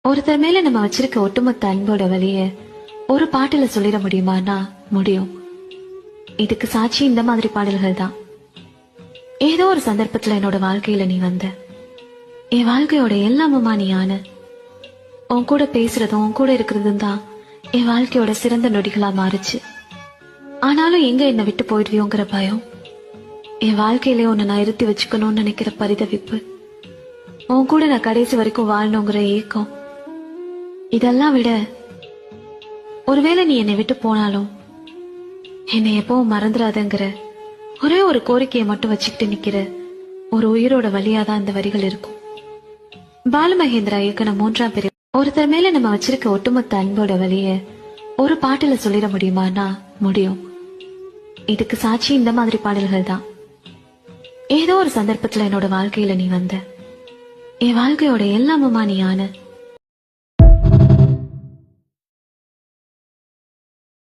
ஒருத்தர் மேல நம்ம வச்சிருக்க ஒட்டுமொத்த அன்போட வழிய ஒரு பாட்டுல சொல்லிட முடியுமானா முடியும். இதுக்கு சாட்சி இந்த மாதிரி பாடல்கள் தான். ஏதோ ஒரு சந்தர்ப்பத்துல என்னோட வாழ்க்கையில நீ வந்த, என் வாழ்க்கையோட எல்லாமுமா நீ ஆன. உன் கூட பேசுறதும் உன் கூட இருக்கிறதும் தான் என் வாழ்க்கையோட சிறந்த நொடிகளா மாறுச்சு. ஆனாலும் எங்க என்னை விட்டு போயிடுவியோங்கிற பயம், என் வாழ்க்கையிலே உன்னை நான் இருத்தி வச்சுக்கணும்னு நினைக்கிற பரிதவிப்பு, உன் கூட நான் கடைசி வரைக்கும் வாழணுங்கிற ஏக்கம், இதெல்லாம் விட ஒருவேளை நீ என்னை விட்டு போனாலும் என்னை எப்பவும் மறந்துடாதங்கிற ஒரே ஒரு கோரிக்கையை மட்டும் வச்சுக்கிட்டு நிக்கிற ஒரு உயிரோட வழியாதான் இந்த வரிகள் இருக்கும். பாலு மகேந்திரா இயக்குன 3ஆம் பிரிவு. ஒருத்தர் மேல நம்ம வச்சிருக்க ஒட்டுமொத்த அன்போட வழிய ஒரு பாட்டுல சொல்லிட முடியுமானா முடியும். இதுக்கு சாட்சி இந்த மாதிரி பாடல்கள் தான். ஏதோ ஒரு சந்தர்ப்பத்துல என்னோட வாழ்க்கையில நீ வந்த, என் வாழ்க்கையோட எல்லாமுமா நீ ஆன.